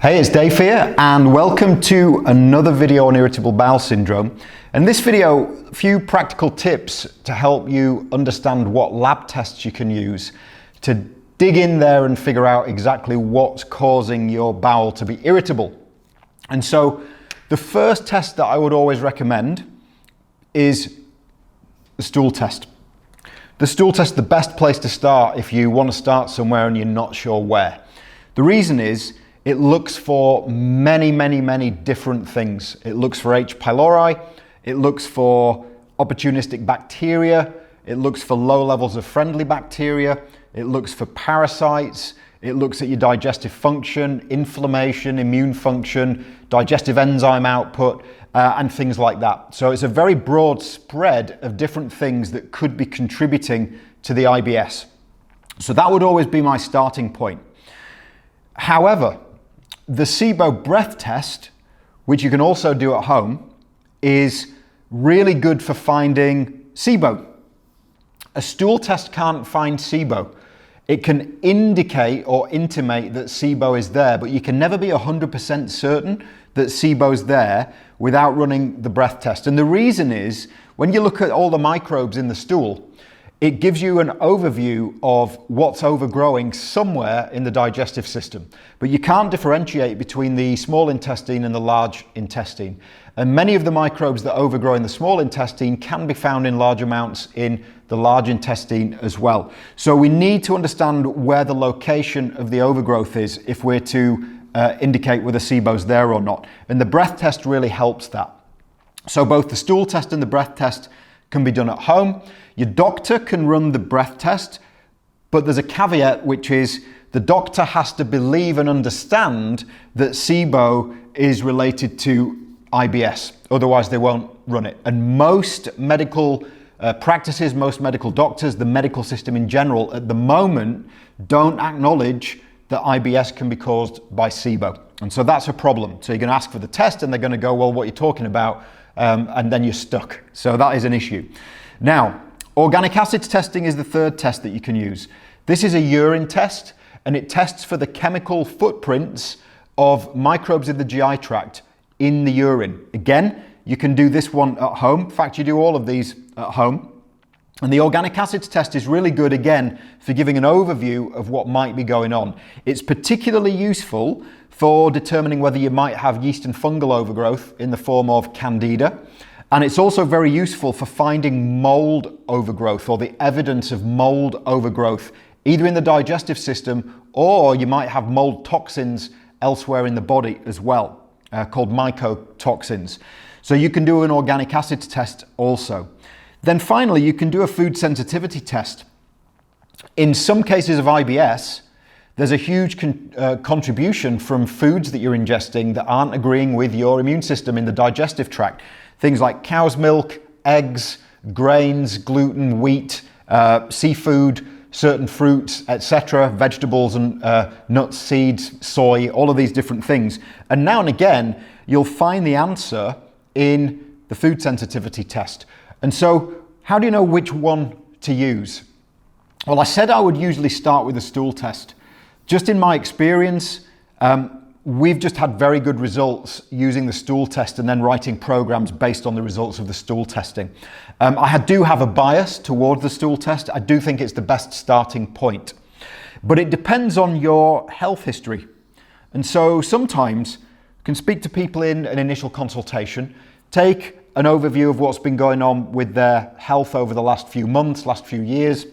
Hey, it's Dave here and welcome to another video on irritable bowel syndrome. In this video, a few practical tips to help you understand what lab tests you can use to dig in there and figure out exactly what's causing your bowel to be irritable. And so the first test that I would always recommend is the stool test. The stool test is the best place to start if you want to start somewhere and you're not sure where. The reason is it looks for many different things. It looks for H pylori, it looks for opportunistic bacteria, it looks for low levels of friendly bacteria, it looks for parasites, it looks at your digestive function, inflammation, immune function, digestive enzyme output, and things like that. So it's a very broad spread of different things that could be contributing to the IBS. So that would always be my starting point. However, the SIBO breath test, which you can also do at home, is really good for finding SIBO. A stool test can't find SIBO. It can indicate or intimate that SIBO is there, but you can never be 100% certain that SIBO is there without running the breath test. And the reason is, when you look at all the microbes in the stool, it gives you an overview of what's overgrowing somewhere in the digestive system. But you can't differentiate between the small intestine and the large intestine. And many of the microbes that overgrow in the small intestine can be found in large amounts in the large intestine as well. So we need to understand where the location of the overgrowth is if we're to indicate whether SIBO's there or not. And the breath test really helps that. So both the stool test and the breath test can be done at home. Your doctor can run the breath test, but there's a caveat, which is the doctor has to believe and understand that SIBO is related to IBS. Otherwise, they won't run it. And most medical practices, most medical doctors, the medical system in general, at the moment, don't acknowledge that IBS can be caused by SIBO. And so that's a problem. So you're going to ask for the test and they're going to go, well, what are you talking about? And then you're stuck. So that is an issue. Now, organic acids testing is the third test that you can use. This is a urine test, and it tests for the chemical footprints of microbes in the GI tract in the urine. Again, you can do this one at home. In fact, you do all of these at home. And the organic acids test is really good, again, for giving an overview of what might be going on. It's particularly useful for determining whether you might have yeast and fungal overgrowth in the form of candida. And it's also very useful for finding mold overgrowth or the evidence of mold overgrowth, either in the digestive system or you might have mold toxins elsewhere in the body as well, called mycotoxins. So you can do an organic acids test also. Then finally, you can do a food sensitivity test. In some cases of IBS, there's a huge contribution from foods that you're ingesting that aren't agreeing with your immune system in the digestive tract. Things like cow's milk, eggs, grains, gluten, wheat, seafood, certain fruits, etc., vegetables and nuts, seeds, soy, all of these different things. And now and again, you'll find the answer in the food sensitivity test. And so, how do you know which one to use? Well, I said I would usually start with a stool test. Just in my experience, we've just had very good results using the stool test and then writing programs based on the results of the stool testing. I do have a bias toward the stool test. I do think it's the best starting point. But it depends on your health history. And so sometimes you can speak to people in an initial consultation, take an overview of what's been going on with their health over the last few months, last few years,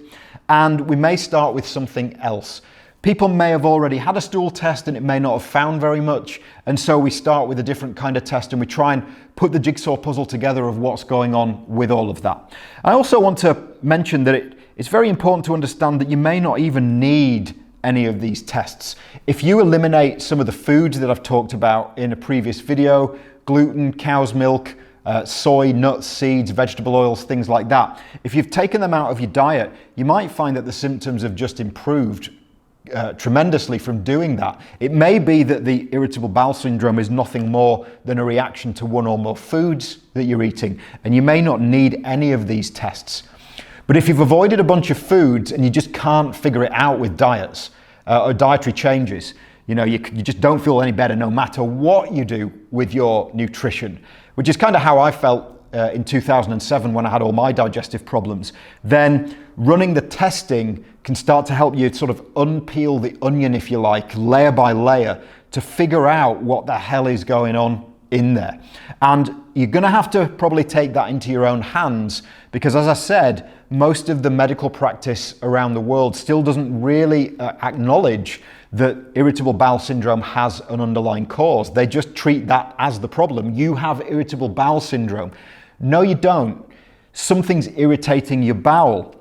and we may start with something else. People may have already had a stool test and it may not have found very much, and so we start with a different kind of test and we try and put the jigsaw puzzle together of what's going on with all of that. I also want to mention that it's very important to understand that you may not even need any of these tests. If you eliminate some of the foods that I've talked about in a previous video, gluten, cow's milk, soy, nuts, seeds, vegetable oils, things like that, if you've taken them out of your diet, you might find that the symptoms have just improved tremendously from doing that. It may be that the irritable bowel syndrome is nothing more than a reaction to one or more foods that you're eating, and you may not need any of these tests. But if you've avoided a bunch of foods and you just can't figure it out with diets or dietary changes, you just don't feel any better no matter what you do with your nutrition, which is kind of how I felt in 2007 when I had all my digestive problems. Then running the testing can start to help you sort of unpeel the onion, if you like, layer by layer, to figure out what the hell is going on in there. And you're going to have to probably take that into your own hands, because as I said, most of the medical practice around the world still doesn't really acknowledge that irritable bowel syndrome has an underlying cause. They just treat that as the problem. You have irritable bowel syndrome. No, you don't. Something's irritating your bowel.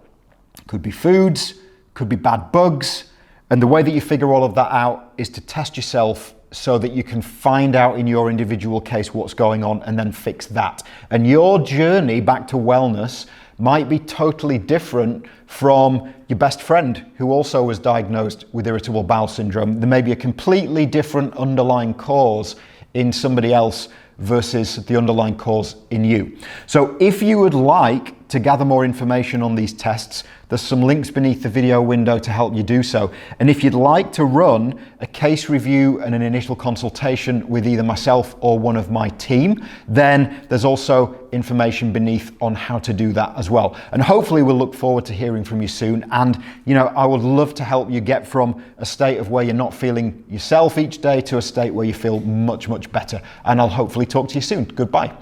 Could be foods, could be bad bugs. And the way that you figure all of that out is to test yourself so that you can find out in your individual case what's going on and then fix that. And your journey back to wellness might be totally different from your best friend who also was diagnosed with irritable bowel syndrome. There may be a completely different underlying cause in somebody else versus the underlying cause in you. So if you would like to gather more information on these tests, there's some links beneath the video window to help you do so. And if you'd like to run a case review and an initial consultation with either myself or one of my team, then there's also information beneath on how to do that as well. And hopefully we'll look forward to hearing from you soon. And I would love to help you get from a state of where you're not feeling yourself each day to a state where you feel much, much better. And I'll hopefully talk to you soon. Goodbye.